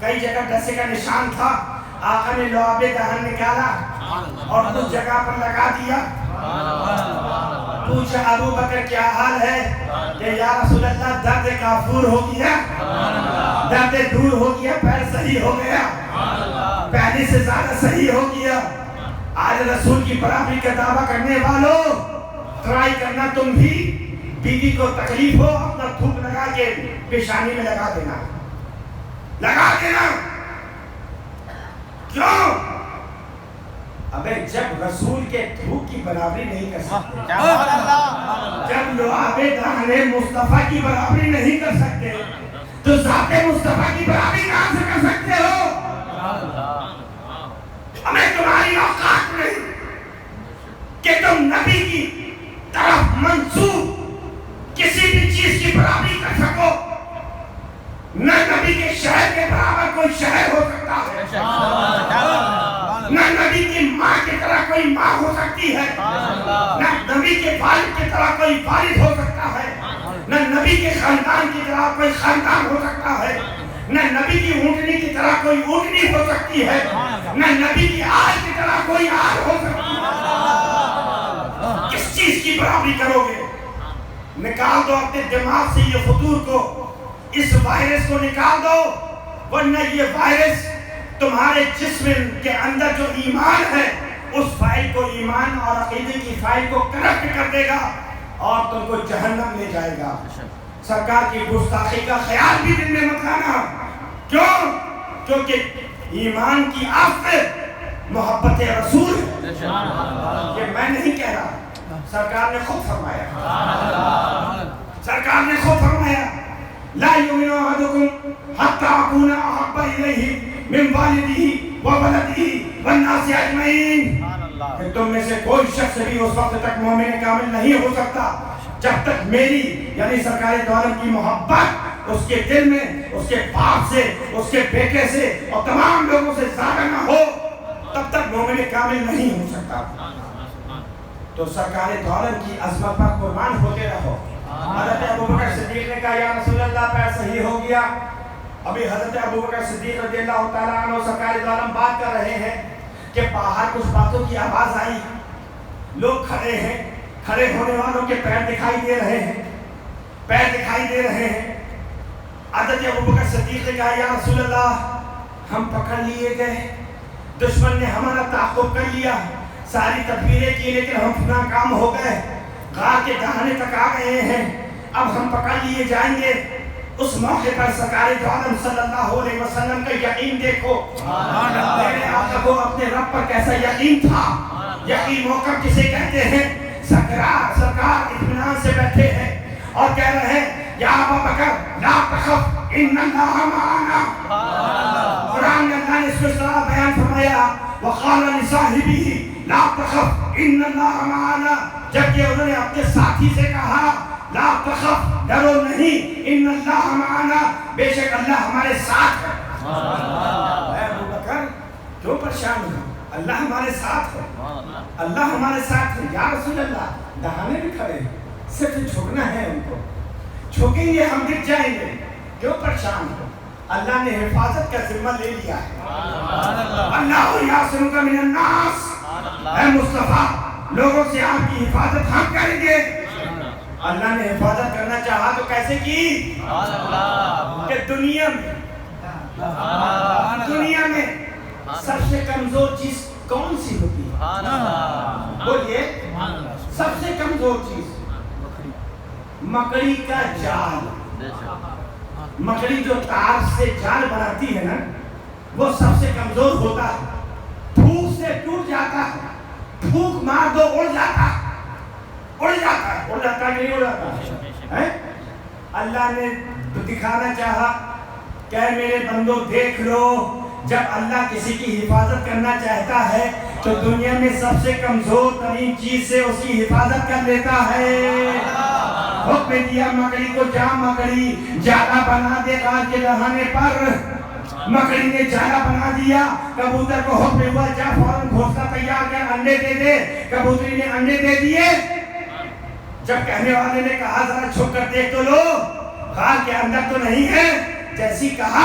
[SPEAKER 4] کئی جگہ ڈسے کا نشان تھا، آقا نے لعاب دہن نکالا اور اس جگہ پر لگا دیا. پوچھا ابو بکر کیا حال ہے؟ کہ یا رسول اللہ درد کافور ہو گیا، درد دور ہو گیا، پیر صحیح ہو گیا، پہلے سے زیادہ صحیح ہو گیا. آج رسول کی برابری کا دعویٰ کرنے والوں ٹرائی کرنا، تم بھی بیوی کو تکلیف ہو اپنا تھوک لگا کے پیشانی میں لگا دینا، لگا دینا. کیوں؟ ابے جب رسول کے تھوک کی برابری نہیں کر سکتے، جب لعاب دہن مصطفیٰ کی برابری نہیں کر سکتے تو ذات مصطفیٰ کی برابری کہاں سے کر سکتے ہو؟ ہمیں تمہاری اوقات نہیں کہ تم نبی کی طرف منسوب کسی بھی چیز کی برابری کر سکو. نہ نبی کے شہر کے برابر کوئی شہر ہو سکتا ہے، نہ نبی کی ماں کی طرح کوئی ماں ہو سکتی ہے، نہ نبی کے والد کی طرح کوئی والد ہو سکتا ہے، نہ نبی کے خاندان کی طرح کوئی خاندان ہو سکتا ہے، نہ نبی کی اونٹنی کی طرح کوئی اونٹنی ہو سکتی ہے، نہ نبی کی آل کی طرح کوئی آل ہو سکتی ہے. کس چیز کی برابری کرو گے؟ نکال دو اپنے دماغ سے یہ فطور کو، اس وائرس کو نکال دو، ورنہ یہ وائرس تمہارے جسم کے اندر جو ایمان ہے اس فائل کو، ایمان اور عقیدے کی فائل کو کرپٹ کر دے گا اور تم کو جہنم لے جائے گا. سرکار کی گستاخی کا خیال بھی دل میں مت لانا. کیوں؟ کیونکہ ایمان کی آفت محبت رسول ہے. یہ میں نہیں کہہ رہا، سرکار نے خود فرمایا، سرکار نے خود فرمایا لا یؤمن احدکم حتی اکون احب الیہ من والدہ وولدہ والناس اجمعین. کہ تم میں سے کوئی شخص بھی اس وقت تک مومن کامل نہیں ہو سکتا جب تک میری یعنی سرکار دو عالم کی محبت اس کے دل میں، اس کے باپ سے، اس کے بیٹے سے اور تمام لوگوں سے زیادہ نہ ہو، تب تک مومن کامل نہیں ہو سکتا. تو سرکار دو عالم کی عظمت پر قربان ہوتے رہو. حضرت ابوبکر صدیق نے کہا یا رسول اللہ پیر صحیح ہو گیا. ابھی حضرت ابوبکر صدیق رضی اللہ تعالیٰ عنہ سرکار دو عالم بات کر رہے ہیں کہ باہر کچھ باتوں کی آواز آئی، لوگ کھڑے ہیں، کھڑے ہونے والوں کے پیر دکھائی دے رہے ہیں، پیر دکھائی دے رہے ہیں. حضرت ابوبکر صدیق نے کہا یا رسول اللہ ہم پکڑ لیے گئے، دشمن نے ہمارا تعاقب کر لیا، ساری تدبیریں کی لیکن ہم ناکام ہو گئے، غار کے دہانے تک آ گئے ہیں، اب ہم پکڑ لیے جائیں گے. اس موقع پر سرکار دو عالم صلی اللہ علیہ وسلم کا یقین دیکھو، میرے آقا کو اپنے رب پر کیسا یقین تھا. یقین موقع کسے کہتے ہیں؟ سرکار اطمینان سے بیٹھے ہیں اور کہہ رہے ہیں یا ابا بکر لا تخف ان اللہ معنا. قرآن میں اللہ نے اس کو اس طرح بیان فرمایا وقال لصاحبہ لا تخف ان اللہ معنا، جبکہ انہوں نے اپنے ساتھی سے کہا لا تخف، ڈرو نہیں، ان اللہ معنا، بے شک اللہ ہمارے ساتھ ہے. اے ابو بکر کیوں پریشان ہو؟ اللہ ہمارے ساتھ ہے، اللہ ہمارے ساتھ ہے. یا رسول اللہ دہانے بھی کھڑے ہیں، صرف جھکنا ہے، ان کو جھکیں گے ہم گر جائیں گے، کیوں پریشان ہو؟ اللہ نے حفاظت کا ذمہ لے لیا ہے. اللہ یعصمک من الناس، اے مصطفیٰ لوگوں سے آپ کی حفاظت ہم کریں گے. اللہ نے حفاظت کرنا چاہا تو کیسے کی؟ کہ دنیا میں سب سے کمزور چیز کون سی ہوتی ہے؟ بولیے، سب سے کمزور چیز مکڑی کا جال. مکڑی جو تار سے جال بناتی ہے نا وہ سب سے کمزور ہوتا ہے، پھونک سے ٹوٹ جاتا ہے، پھونک مار دو اڑ جاتا ہے، اڑ جاتا ہے، اڑ جاتا ہے نہیں اڑ جاتا ہے. اللہ نے دکھانا چاہا کہ میرے بندوں دیکھ لو، جب اللہ کسی کی حفاظت کرنا چاہتا ہے تو دنیا میں سب سے کمزور ترین چیز سے اس کی حفاظت کر لیتا ہے. حکم دیا مکڑی کو جا مکڑی جالا بنا دے غار کے دہانے پر. مکڑی نے جالا بنا دیا، کبوتر کو حکم ہوا جا فوراً گھونسلہ تیار کر انڈے دے دے. کبوتری نے انڈے دے دیے. جب کہنے والے نے کہا ذرا چھپ کر دیکھ تو لو غار کے اندر تو نہیں ہے، جیسی کہا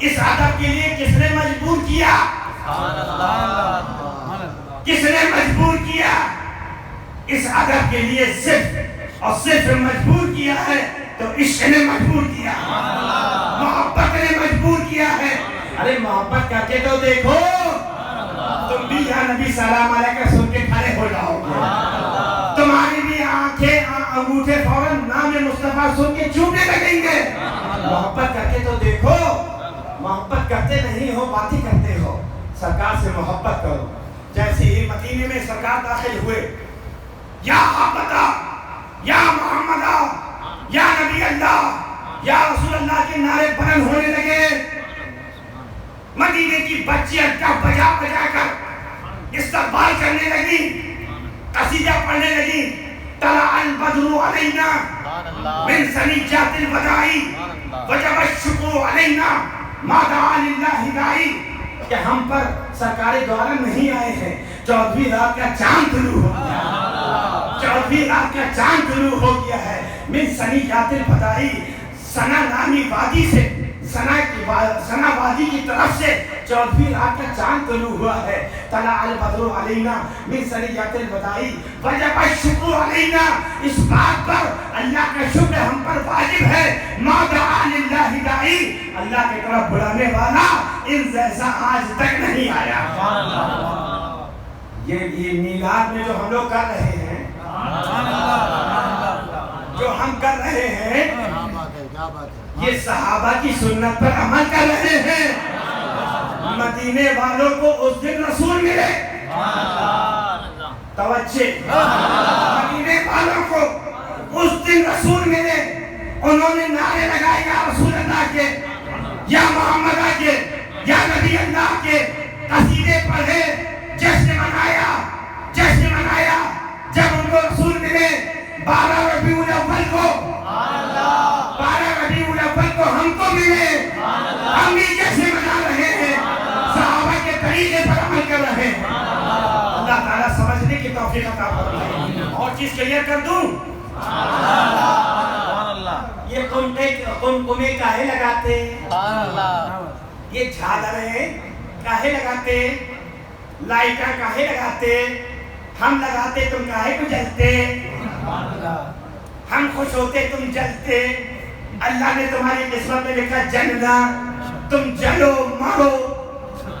[SPEAKER 4] اس ادب کے لیے کس نے مجبور کیا؟ کس نے مجبور کیا؟ اس ادب کے لیے صرف اور صرف مجبور کیا ہے تو عشق نے مجبور کیا، محبت نے مجبور کیا ہے۔ ارے محبت کر کے تو دیکھو، تم بھی یا نبی سلام علیکہ سن کے کھڑے ہو جاؤ گے، تمہاری بھی آنکھیں انگوٹھے فوراً نام مصطفیٰ سن کے چومنے لگیں گے۔ محبت کر کے تو دیکھو، محبت کرتے نہیں ہو، باتیں کرتے ہو۔ سرکار سے محبت کرو۔ جیسے ہی مدینے میں سرکار داخل ہوئے، یا حبتا یا محمدہ یا نبی اللہ یا رسول اللہ کے نعرے بلند ہونے لگے۔ مدینے کی بچیاں ڈب بجا بجا کر استقبال کرنے لگی، قصیدہ پڑھنے لگی۔ طلع البدر علینا من ثنیات الوداع وجب الشکر علینا ما دعا للہ داعی، کہ ہم پر سرکار دو عالم نہیں آئے ہیں، 14ویں رات کا چاند طلوع ہو گیا، 14ویں رات کا چاند طلوع ہو گیا ہے۔ من ثنیات الوداع، سنا نامی وادی سے، سنا وادی کی طرف سے 14ویں رات کا چاند طلوع ہوا ہے۔ طلع البدر علینا من ثنیات الوداع وجب الشکر علینا، اس بات پر اللہ کا شکر ہم پر واجب ہے۔ ما دعا للہ داعی، اللہ کی طرف بلانے والا ان جیسا آج تک نہیں آیا۔ یہ میلاد میں جو ہم لوگ کر رہے ہیں، جو ہم کر رہے ہیں، یہ صحابہ کی سنت پر عمل کر رہے ہیں۔ مدینے والوں کو اس دن رسول ملے، توجہ، مدینے والوں کو اس دن رسول ملے۔ انہوں نے نعرے لگائے یا رسول اللہ کے، یا محمدہ کے، یا نبی اللہ کے، قصیدے پڑھے، جشن منایا، جشن منایا۔ جب ان کو رسول ملے 12 ربیع الاول کو، 12 ربیع الاول کو ہم کو ملے، ہم بھی جشن منا رہے ہیں، صحابہ کے طریقے پر عمل کر رہے ہیں۔ اللہ تعالیٰ سمجھنے کی توفیق عطا فرمائے۔ اور چیز کلیئر کر دوں، یہ قمقمے کاہے لگاتے، یہ جھالریں کاہے لگاتے، لائٹاں کاہے لگاتے، ہم لگاتے تم کاہے کو جلتے، ہم خوش ہوتے تم جلتے۔ اللہ نے تمہاری قسمت میں لکھا جلنا، تم جلو مرو،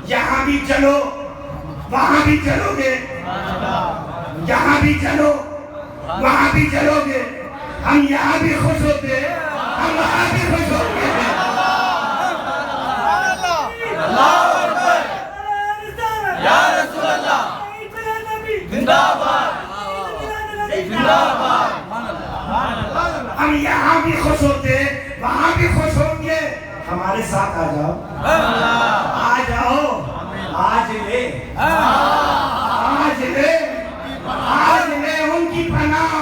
[SPEAKER 4] یہاں بھی چلو وہاں بھی چلو گے، یہاں بھی چلو وہاں بھی چلو گے۔ ہم یہاں بھی خوش ہوتے، ہم وہاں بھی خوش ہوتے ہیں۔
[SPEAKER 3] یا رسول اللہ زندہ باد، زندہ باد۔
[SPEAKER 4] ہم یہاں بھی خوش ہوتے، وہاں بھی خوش ہوں گے۔ ہمارے ساتھ آ جاؤ، آ جاؤ، آج لے، آج لے، آج لے ان کی پناہ،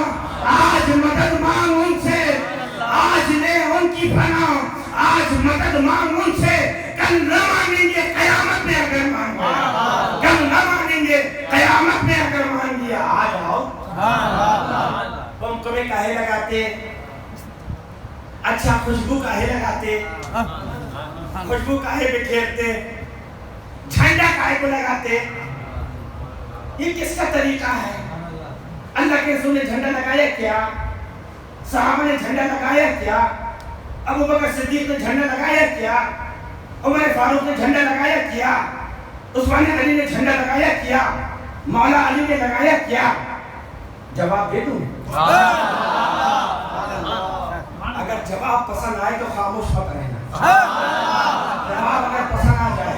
[SPEAKER 4] آج مدد مانگ ان سے، آج لے ان کی پناہ، آج مدد مانگ ان سے۔ کل نہ مانگیں گے قیامت میں اگر مانگے، کل نہ مانگیں گے قیامت میں اگر مانگے۔ آ جاؤ۔ قمقمے کاہے لگاتے، اچھا خوشبو کاہے لگاتے، خوشبو کاہے بکھیرتے، جھنڈا کاہے کو لگاتے؟ یہ کس کا طریقہ ہے؟ اللہ کے رسول نے جھنڈا لگایا کیا؟ صحابہ نے جھنڈا لگایا کیا؟ ابو بکر صدیق نے جھنڈا لگایا کیا؟ عمر فاروق نے جھنڈا لگایا کیا؟ عثمان علی نے جھنڈا لگایا کیا؟ مولا علی نے لگایا کیا؟ جواب دے دوں؟ اگر جواب پسند آئے تو خاموش مت رہنا، جواب اگر پسند آ جائے،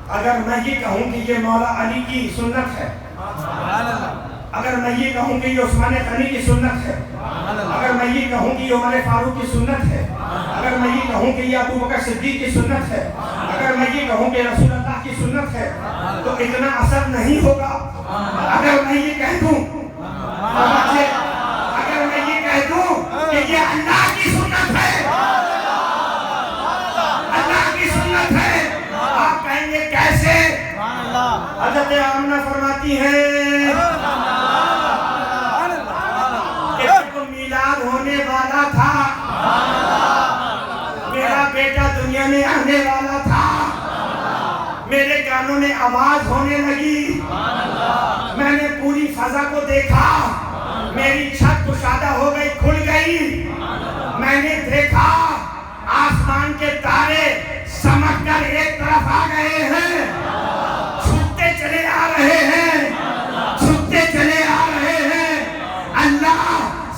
[SPEAKER 4] اگر میں یہ کہوں کہ یہ مولا علی کی سنت ہے، اگر میں یہ کہوں کہ یہ عثمان غنی کی سنت ہے، اگر میں یہ کہوں کہ یہ عمر فاروق کی سنت ہے، اگر میں یہ کہوں کہ یہ ابو بکر صدیق کی سنت ہے، اگر میں یہ کہوں کہ رسول اللہ کی سنت ہے، تو اتنا اثر نہیں ہوگا۔ اگر میں یہ کہہ دوں، اگر میں یہ کہہ دوں کہ یہ اللہ کی سنت ہے، اللہ کی سنت ہے، آپ کہیں گے کیسے؟ حضرت آمنہ فرماتی ہیں کہ جب میلاد ہونے والا تھا، میرا بیٹا دنیا میں آنے والا تھا. میرے کانوں میں آواز ہونے لگی. میں نے پوری فضا کو دیکھا. میری چھت کشادہ ہو گئی, کھل گئی. میں نے دیکھا آسمان کے تارے سمٹ کر ایک طرف آ گئے ہیں, چھوٹتے چلے آ رہے ہیں, چھوٹتے چلے آ رہے ہیں. اللہ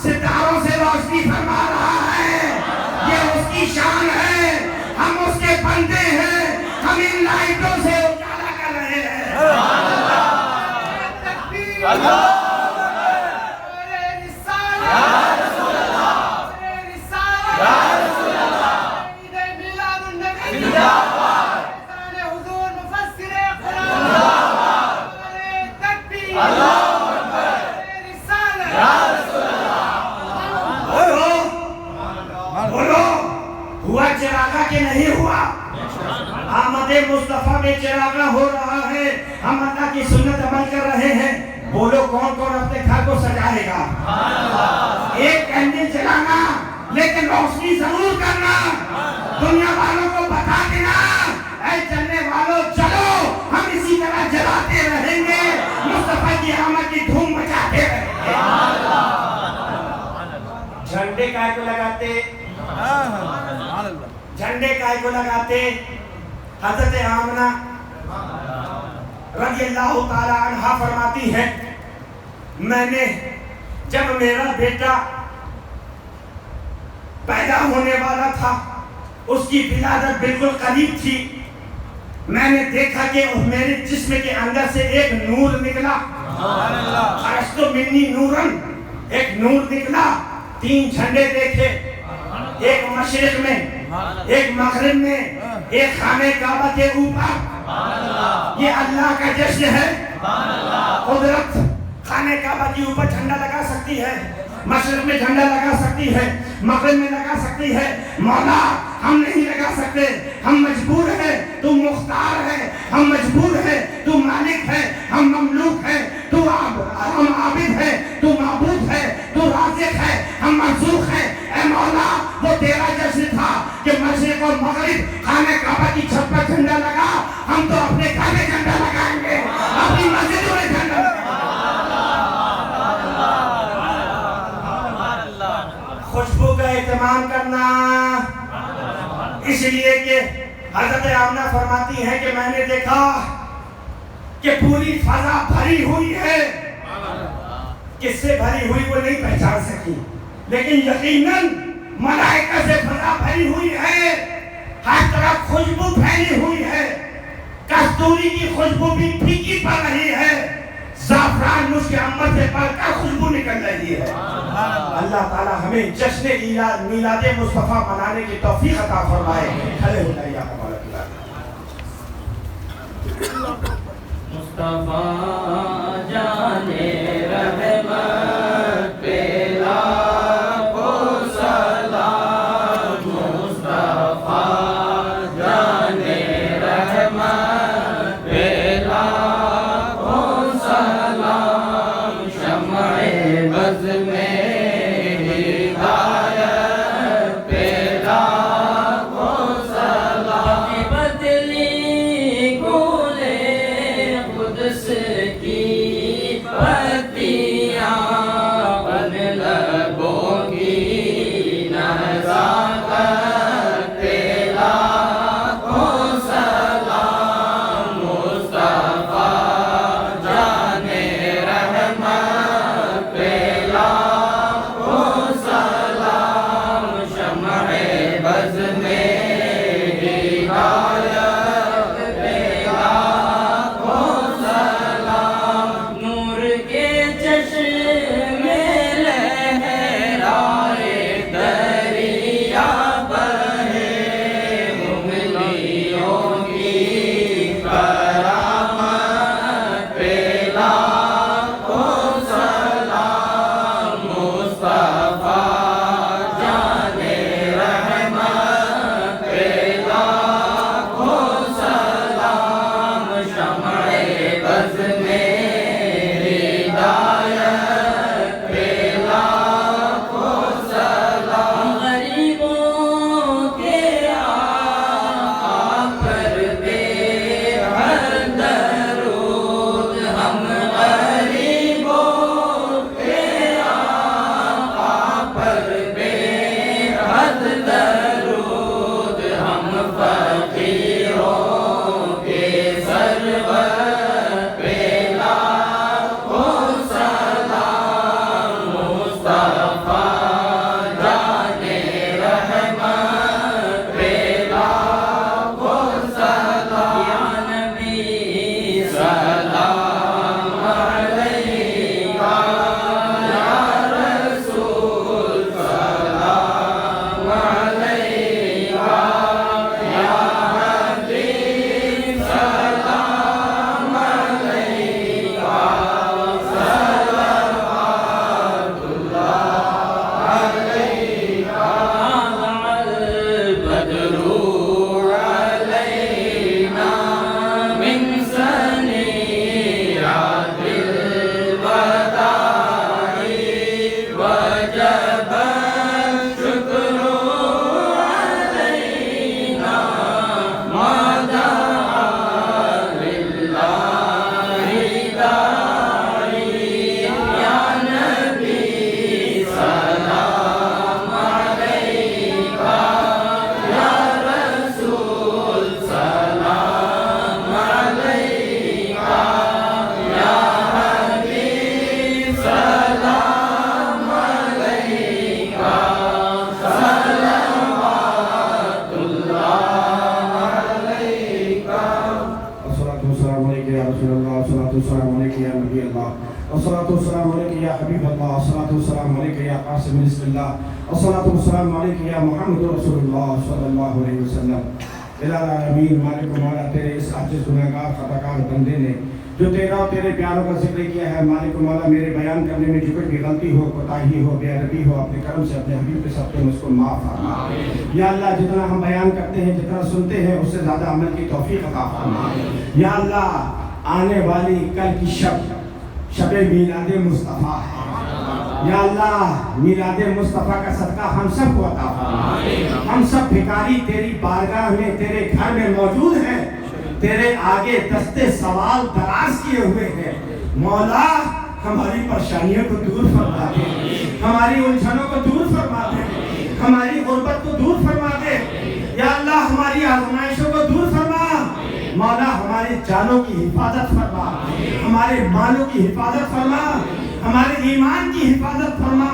[SPEAKER 4] ستاروں سے روشنی فرما رہا ہے. یہ اس کی شان ہے. ہم اس کے بندے ہیں. ہم ان لائٹوں سے اجالا کر رہے ہیں.
[SPEAKER 2] اللہ
[SPEAKER 4] ہوا چراغا کہ نہیں ہوا؟ آمد مصطفیٰ میں چراغا ہو رہا ہے. ہم اللہ کی سنت عمل کر رہے ہیں. بولو کون کون اپنے گھر کو سجائے گا؟ ایک کینڈل جلانا لیکن روشنی ضرور کرنا. دنیا والوں کو بتا دینا اے چلنے والوں چلو, ہم اسی طرح جلاتے رہیں گے, مصطفیٰ کی آمد کی دھوم مچاتے رہیں گے. جھنڈے کائے کو لگاتے, جھنڈے کائے کو لگاتے؟ حضرت آمنہ رضی اللہ تعالی عنہا فرماتی ہے, میں نے جب میرا بیٹا پیدا ہونے والا تھا, اس کی ولادت بالکل قریب تھی, میں نے دیکھا کہ میرے جسم کے اندر سے ایک نور نکلا. خرجت منی نورن, ایک نور نکلا. 3 جھنڈے دیکھے, ایک مشرق میں, ایک مغرب میں, ایک خانہ کعبہ کے اوپر. یہ اللہ کا جشن ہے. قدرت خانہ کعبہ کے اوپر جھنڈا لگا سکتی ہے, مشرق میں جھنڈا لگا سکتی ہے, مغرب میں لگا سکتی ہے. مولا ہم نہیں لگا سکتے, ہم مجبور ہیں, تو مختار ہے. ہم مجبور ہیں, تو مالک ہے. ہم مملوک ہیں, ہم عابد ہیں, تو معبود ہے. تو رازق ہے, ہم مرزوق ہیں. اے مولا وہ تیرا جشن تھا کہ مشرق اور مغرب خانہ کعبہ کی چھت پر جھنڈا لگا. ہم تو اپنے گھر میں جھنڈا لگائیں گے, اپنی مسجدوں میں جھنڈا لگائیں گے. خوشبو کا اہتمام کرنا, اس لیے کہ حضرت آمنہ فرماتی ہے کہ میں نے دیکھا کہ پوری فضا بھری ہوئی ہے. کس سے بھری ہوئی وہ نہیں پہچان سکی, لیکن یقیناً ملائکہ سے فضا بھری ہوئی ہے. ہر طرف خوشبو پھیلی ہوئی ہے. کستوری کی خوشبو بھی پھیکی پڑ رہی ہے. زعفران مشک عنبر سے بڑھ کر خوشبو نکل رہی ہے. اللہ تعالی ہمیں جشن میلاد مصطفیٰ منانے کی توفیق عطا فرمائے. کھڑے ہو جائیے آپ ہمارا
[SPEAKER 5] مصطفیٰ جانے رحمت پہ لاکھوں سلام. مصطفیٰ جانے رحمت پہ لاکھوں سلام. شمع بز میں ہدایت پہ لاکھوں سلام. بدلی قدس کی فقیروں کے سرور پہ لاکھوں سلام مصطفیٰ جانے رحمت پہ لاکھوں سلام یا نبی سلام علیکہ یا رسول سلام علیکہ یا حبیب سلام علیکہ صلوات اللہ علیکہ البدر علینا من ثنیات الوداع وجب الشکر علینا ما دعا للہ داعی یا نبی سلام علیکہ یا رسول سلام علیکہ یا حبیب سلام علیکہ صلوات اللہ علیکہ
[SPEAKER 1] الصلاة والسلام علیکہ یا رسول اللہ، الصلاة والسلام علیکہ یا نبی اللہ، الصلاة والسلام علیکہ یا حبیب اللہ، الصلاة والسلام علیکہ یا قاسم رزق اللہ، الصلاة والسلام علیکہ یا محمد رسول اللہ صلی اللہ علیہ وسلم۔ الہ العالمین، مالک و مولا، تیرے اس عاجز گنہگار خطاکار بندے نے جو تیرا اور تیرے پیاروں کا ذکر کیا ہے، مالک و مولا میرے بیان کرنے میں جو کچھ بھی غلطی ہو، کوتاہی ہو، بے ادبی ہو، اپنے کرم سے اپنے حبیب کے سب مجھ کو معاف فرما۔ یا اللہ جتنا ہم بیان کرتے ہیں، جتنا سنتے ہیں، اس سے زیادہ عمل کی توفیق عطا فرما۔ یا اللہ آنے والی کل کی شب میلاد مصطفیٰ ہے، یا اللہ میلاد مصطفیٰ کا صدقہ ہم سب کو عطا فرما۔ ہم سب بھکاری تیری بارگاہ میں تیرے گھر میں موجود ہیں، تیرے آگے دستے سوال دراز کیے ہوئے ہیں۔ مولا ہماری پریشانیوں کو دور فرما دے، ہماری الجھنوں کو دور فرما دے، ہماری غربت کو دور فرما دے۔ یا اللہ ہماری آزمائشوں کو دور فرما۔ مولا ہماری جانوں کی حفاظت فرما، ہمارے مالوں کی حفاظت فرما، ہمارے ایمان کی حفاظت فرما،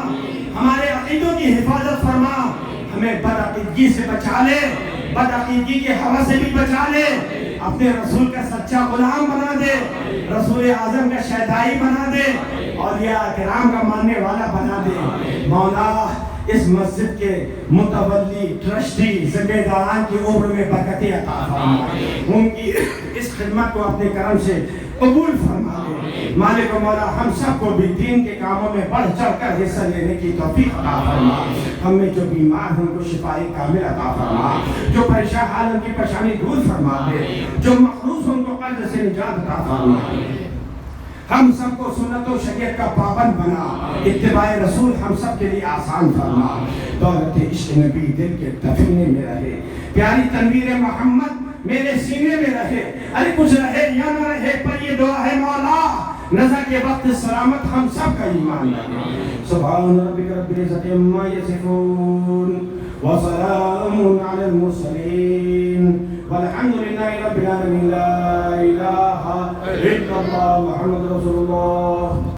[SPEAKER 1] ہمارے عقیدوں کی حفاظت فرما۔ ہمیں بدعقیدگی سے بچا لے، بدعقیدگی کے ہوا سے بھی بچا لے، اپنے رسول کا سچا غلام بنا دے، رسول اعظم کا شہدائی بنا دے، اولیاء کرام کا ماننے والا بنا دے۔ مولا اس مسجد کے متولی ٹرسٹی ذمہ داران کی عمر میں برکت عطا فرما، ان کی اس خدمت کو اپنے کرم سے قبول فرما دے۔ مالک و مولا ہم سب کو بھی دین کے کاموں میں بڑھ چڑھ کر حصہ لینے کی توفیق عطا فرما۔ ہم میں جو بیمار ہیں ان کو شفائے کامل عطا فرما، جو پریشان حال ان کی پریشانی دور فرما دے، جو مخلوص ان کو قرض سے نجات عطا فرما۔ ہم سب کو سنت و شریعت کا پابند بنا، اتباع رسول ہم سب کے لیے آسان فرما۔ دولت عشق نبی دل کے دفینے میں رہے، پیاری تنویر محمد میرے سینے میں رہے، ارے کچھ رہے یا نہ رہے پر یہ دعا ہے مولا نظر کے وقت سلامت ہم سب کا ایمان رہے۔ سبحان ربک رب العزت عما یصفون وسلام علی المرسلین والحمد للہ رب العالمین، لا الہ الا اللہ محمد رسول اللہ۔